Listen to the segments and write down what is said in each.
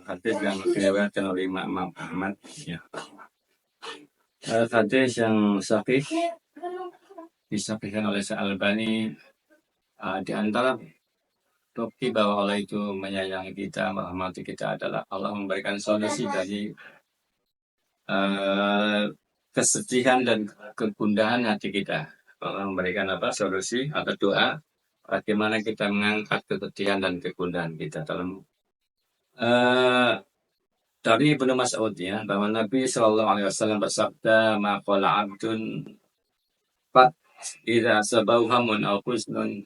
hadis yang diriwayatkan oleh Imam Ahmad. Ya. Hadis yang sahih disahihkan oleh Al-Albani. Di antara bukti bahwa Allah itu menyayangi kita, merahmati kita adalah Allah memberikan solusi dari kesedihan dan kegundahan hati kita. Allah memberikan solusi atau doa bagaimana kita mengangkat kesedihan dan kegundahan kita dalam dari Ibnu Mas'ud ya, bahwa Nabi Shallallahu Alaihi Wasallam bersabda, "Maqala abdun fat idza sabahu hamun au husnun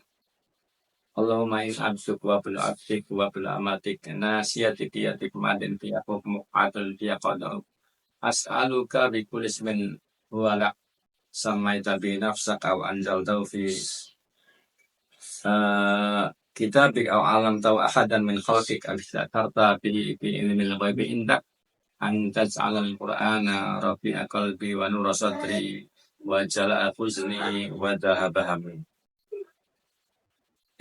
Allahumma in abduk wa bil abdik wa bil amatik nasiyati biyatik madin fi hukmu adl fi qadau as'aluka bi kulli ismin huwa lak samaita bi nafsaka wa anzaltahu fi kitabik aw alam tahu ahadan min khalqik al-satarta bi ilmil ghaibi indak anta ja'alal qur'ana rabi'a qalbi wa nura sadri wa jala'a huzni wa dhahaba hammi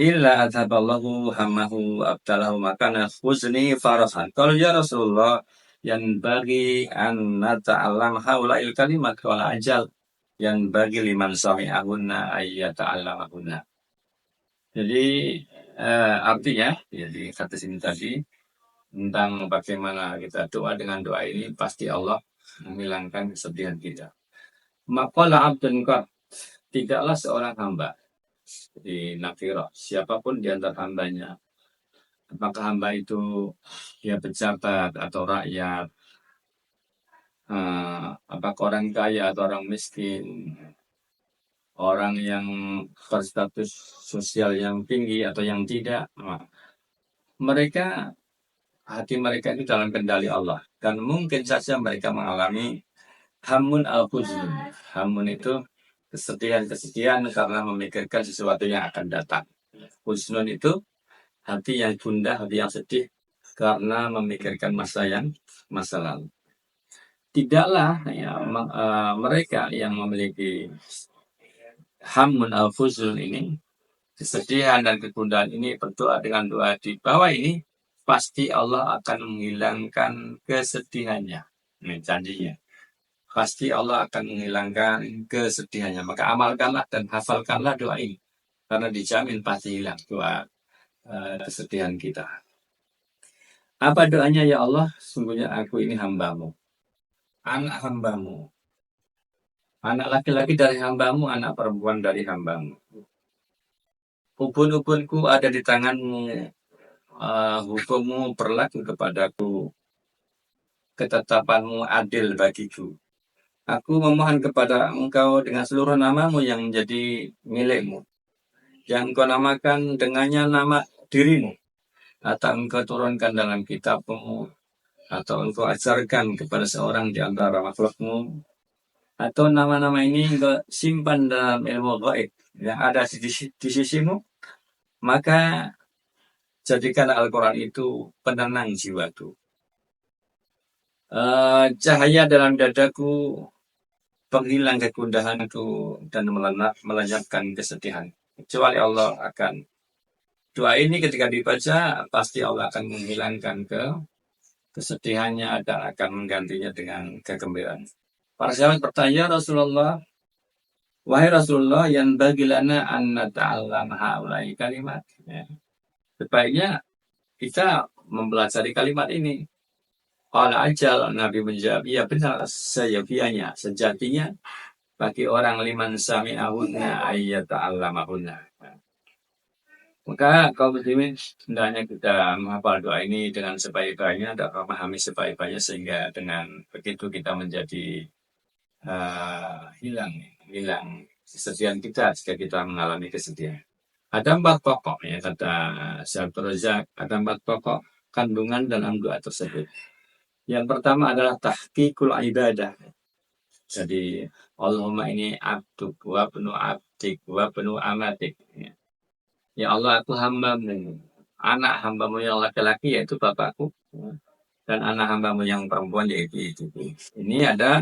illa adhaballahu hammahu abtalahu makana huzni farahan." Kalau ya Rasulullah, yang bagi an nata'allam haula'il kalimat wala ajal yang bagi liman sami'ahunna ayyata'allamahunna. Jadi artinya jadi kata sini tadi tentang bagaimana kita doa, dengan doa ini pasti Allah menghilangkan kesedihan kita. Maqala abdun qad, tidaklah seorang hamba di nakirah, siapapun di antara hambanya, apakah hamba itu dia pejabat atau rakyat, apakah orang kaya atau orang miskin, orang yang berstatus sosial yang tinggi atau yang tidak, mereka hati mereka itu dalam kendali Allah, dan mungkin saja mereka mengalami hamun al-huzn. Hamun itu kesedihan karena memikirkan sesuatu yang akan datang. Husnun itu hati yang gundah, hati yang sedih karena memikirkan masa lalu. Tidaklah ya, mereka yang memiliki hamun al-huzn ini, kesedihan dan kegundahan ini, berdoa dengan doa di bawah ini, pasti Allah akan menghilangkan kesedihannya. Ini janjinya. Pasti Allah akan menghilangkan kesedihannya. Maka amalkanlah dan hafalkanlah doa ini, karena dijamin pasti hilang doa kesedihan kita. Apa doanya? Ya Allah, sungguhnya aku ini hambamu, anak hambamu, anak laki-laki dari hambamu, anak perempuan dari hambamu. Ubun-ubunku ada di tanganmu, hukummu berlaku kepadaku, ketetapanmu adil bagiku. Aku memohon kepada engkau dengan seluruh namamu yang menjadi milikmu, yang engkau namakan dengannya nama dirimu, atau engkau turunkan dalam kitabmu, atau engkau ajarkan kepada seorang di antara makhlukmu, atau nama-nama ini engkau simpan dalam ilmu gaib yang ada di sisimu, maka jadikan Al-Quran itu penenang jiwaku, cahaya dalam dadaku, penghilang kegundahanku, dan melenyapkan kesedihan. Kecuali Allah akan, doa ini ketika dibaca, pasti Allah akan menghilangkan kesedihannya dan akan menggantinya dengan kegembiraan. Para sahabat bertanya, Rasulullah, wahai Rasulullah, yang bagi lana an nata'allam haulai kalimat. Ya. Sebaiknya kita mempelajari kalimat ini. Qala ajal, Nabi menjawab, iya benar, seyogianya, sejatinya bagi orang liman sami'ahunna ayyata'allamahunna. Maka kaum muslimin hendaknya kita menghafal doa ini dengan sebaik-baiknya dan memahami sebaik-baiknya, sehingga dengan begitu kita menjadi hilang kesedihan kita jika kita mengalami kesedihan. Ada 4 pokok ya, kata Syekh Abdul Razak, ada 4 pokok kandungan dalam doa tersebut. Yang pertama adalah tahqiqul ibadah. Jadi Allahumma ini abduk wa ibnu abdik wa ibnu amatik. Ya Allah, aku hambamu, anak hambamu yang laki-laki yaitu bapakku, dan anak hambamu yang perempuan yaitu ibuku. Ini ada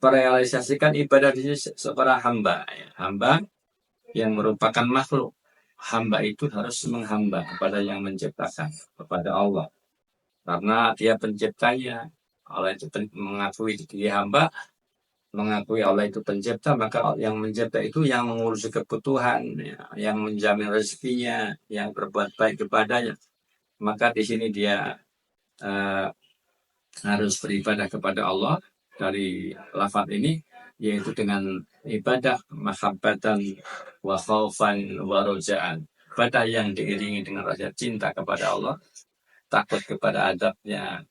merealisasikan ibadah di seorang hamba. Hamba yang merupakan makhluk. Hamba itu harus menghamba kepada yang menciptakan, kepada Allah. karena dia penciptanya. Allah itu mengakui dia hamba, mengakui Allah itu pencipta, maka yang mencipta itu yang mengurusi kebutuhan, ya, yang menjamin rezekinya, yang berbuat baik kepadanya. Maka di sini dia harus beribadah kepada Allah dari lafaz ini, yaitu dengan ibadah mahabbatan wa khaufan wa roja'an. Ibadah yang diiringi dengan rasa cinta kepada Allah, takut kepada adabnya,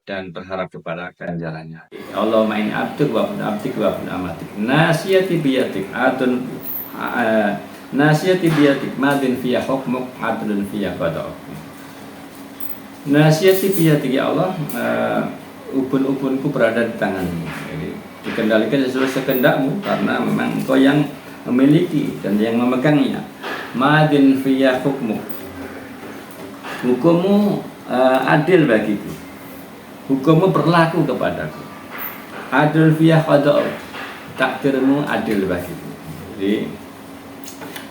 dan berharap kepada ganjarannya. Allahumma inni abduk wa abdu abdik wa abdu amatik. Nasiyati biyatik adun nasiyati biyatik madin fiya hukmuk adlun fiya qada'uk. Nasiyati biyatik ya Allah, ubun-ubunku berada di tanganmu. Jadi dikendalikan sesuai sekendakmu, karena memang engkau yang memiliki dan yang memegangnya. Madin fiya hukmuk. Hukummu adil bagiku. Hukummu berlaku kepadaku. Adil fiyah qada'u. Takdirmu adil bagiku. Jadi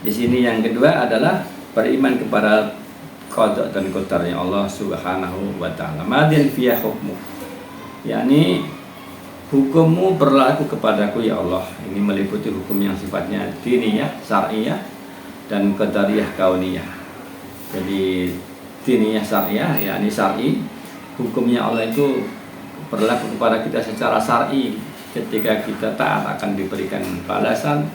di sini yang kedua adalah beriman kepada qada' dan qadarnya Allah Subhanahu wa taala. Madin fiyah hukmu. yakni hukummu berlaku kepadaku ya Allah. Ini meliputi hukum yang sifatnya diniyah, syar'iyah, dan qadariyah kauniyah. Jadi diniyah syar'iyah yakni syar'i, hukumnya Allah itu berlaku kepada kita secara syar'i. Ketika kita taat akan diberikan balasan,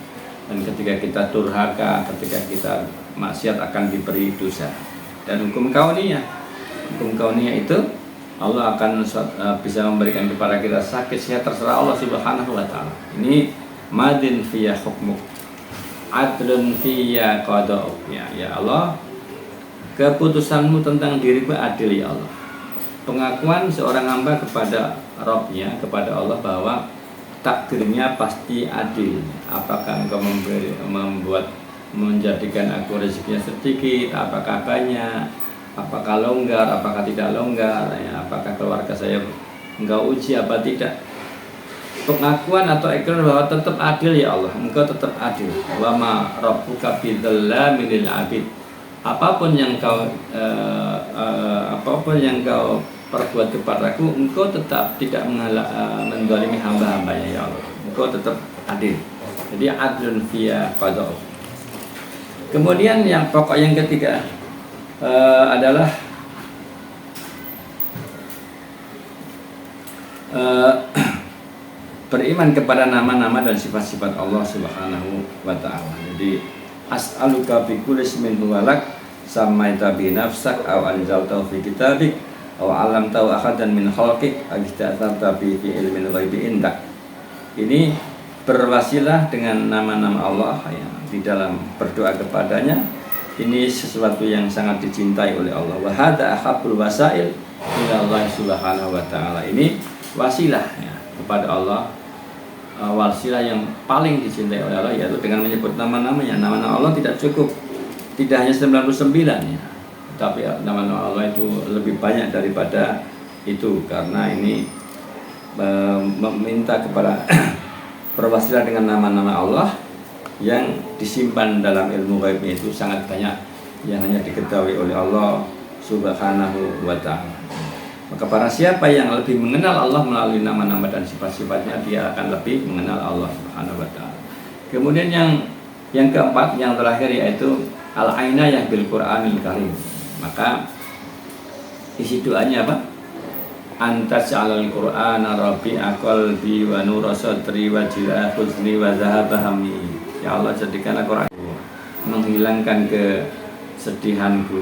dan ketika kita durhaka, ketika kita maksiat akan diberi dosa. Dan hukum kauniyah itu Allah akan bisa memberikan kepada kita sakit sehat, terserah Allah Subhanahu wa taala. Ini madin fiyah hukmuk, adlun fiyah qada'uk. Ya Allah, keputusanmu tentang diriku adil ya Allah. Pengakuan seorang hamba kepada Rabbnya, kepada Allah, bahwa takdirnya pasti adil. Apakah engkau menjadikan aku rezekinya sedikit, apakah banyak, apakah longgar, apakah tidak longgar, ya, apakah keluarga saya engkau uji apa tidak. Pengakuan atau ikrar bahwa tetap adil ya Allah, engkau tetap adil. Wa ma rabbuka bidzallamin lil abid. Apapun yang kau perbuat kepadaku, engkau tetap tidak menzalimi hamba-hambanya ya Allah. Engkau tetap adil. Jadi adlun fiyah qada'uk. Kemudian yang pokok yang ketiga adalah beriman kepada nama-nama dan sifat-sifat Allah Subhanahu wa taala. Jadi as'aluka bi kulli ismin huwa lak sammaita bi nafsak aw anzaltahu fi kitabik aw 'allamtahu ahadan min khalqik aw istatharta bi ilmin ghaibi indak. Ini berwasilah dengan nama-nama Allah ya, di dalam berdoa kepadanya. Ini sesuatu yang sangat dicintai oleh Allah. Wa hadza ahabbul wasail ila Allah Subhanahu wa taala. Ini wasilah ya, kepada Allah. Wasilah yang paling dicintai oleh Allah, yaitu dengan menyebut nama-namanya. Nama-nama Allah tidak cukup, tidak hanya 99 ya, tapi nama-nama Allah itu lebih banyak daripada itu, karena ini meminta kepada berwasilah dengan nama-nama Allah yang disimpan dalam ilmu gaibnya itu sangat banyak, yang hanya diketahui oleh Allah Subhanahu wa ta'ala. Maka para siapa yang lebih mengenal Allah melalui nama-nama dan sifat-sifatnya, dia akan lebih mengenal Allah Subhanahu wa ta'ala. Kemudian yang keempat, yang terakhir, yaitu al-ainayah bil Qur'anil Karim. Maka isi doanya apa? Antas 'alal Qur'ana rabi'a qalbi wa nura sadri wa jila huzni wa zahaba hammi. Ya Allah, jadikanlah Quran menghilangkan kesedihanku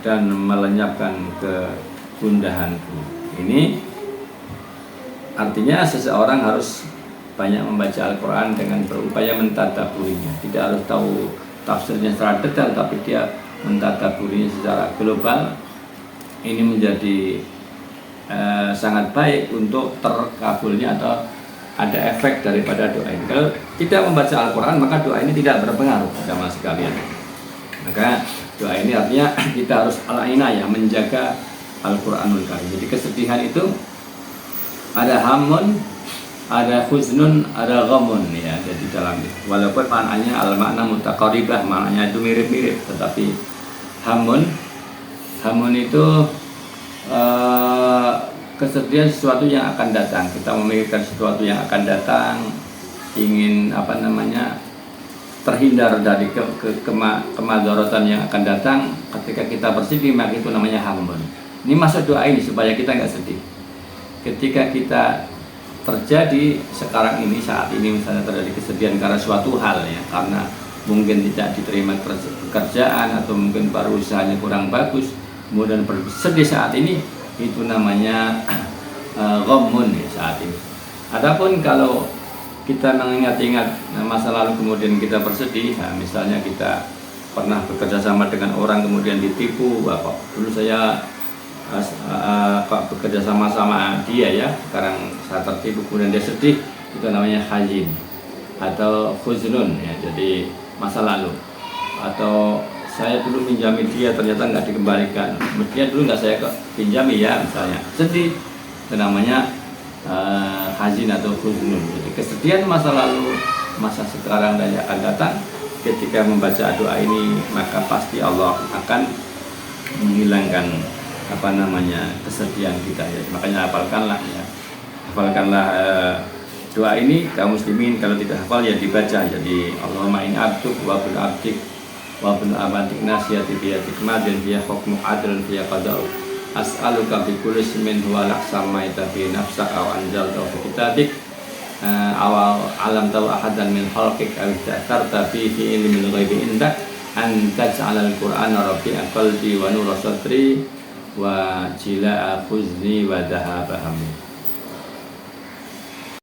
dan melenyapkan kegundahanku. Ini artinya seseorang harus banyak membaca Al-Quran dengan berupaya mentadabburinya. Tidak harus tahu tafsirnya secara detail, tapi dia mentadabburinya secara global. Ini menjadi sangat baik untuk terkabulnya atau ada efek daripada doa ini. Kalau tidak membaca Al-Quran, maka doa ini tidak berpengaruh sama sekalian. Maka doa ini artinya kita harus al-inayah, menjaga Al-Quranul Karim. Jadi kesedihan itu ada hamun, ada khuznun, ada ghamun ya. Jadi dalam walaupun maknanya al-makna mutaqaribah, maknanya itu mirip-mirip, tetapi hamun itu kesedihan sesuatu yang akan datang. Kita memikirkan sesuatu yang akan datang, ingin terhindar dari kemadharatan yang akan datang. Ketika kita bersedih, maka itu namanya hamun. Ini masuk doa ini supaya kita nggak sedih. Ketika kita terjadi sekarang ini, saat ini misalnya terjadi kesedihan karena suatu hal ya, karena mungkin tidak diterima pekerjaan atau mungkin baru usahanya kurang bagus, kemudian bersedih saat ini, itu namanya ghammun ya, saat ini. Adapun kalau kita mengingat-ingat masa lalu kemudian kita bersedih, nah, misalnya kita pernah bekerja sama dengan orang kemudian ditipu, dulu saya bekerja sama dia ya, sekarang saya tertipu kemudian dia sedih, itu namanya hazin atau khuznun ya, jadi masa lalu. Atau saya dulu pinjami dia ternyata nggak dikembalikan, mestinya dulu nggak saya pinjami ya, misalnya sedih, itu namanya hazin atau khuznun. Jadi kesedihan masa lalu, masa sekarang dan yang akan datang. Ketika membaca doa ini, maka pasti Allah akan menghilangkan kesedihan kita ya. Makanya hafalkanlah ya, doa ini kaum muslimin. Kalau tidak hafal ya dibaca. Jadi Allahumma in abduk wa bin abdik wa bin amatik nasiyati biyatik madin biya hukmu adlan biya qada'u as'aluka bi kulli ismin huwa lak samaita bi nafsaka aw anzalta fi kitabik aw alam taw ahadan min khalqik aw ta'tarta fi ilmin ghaibi indak an taj'alal qur'ana rabi'a qalbi wa nura sadri wa jilaa huzni wa dhahaba hammi.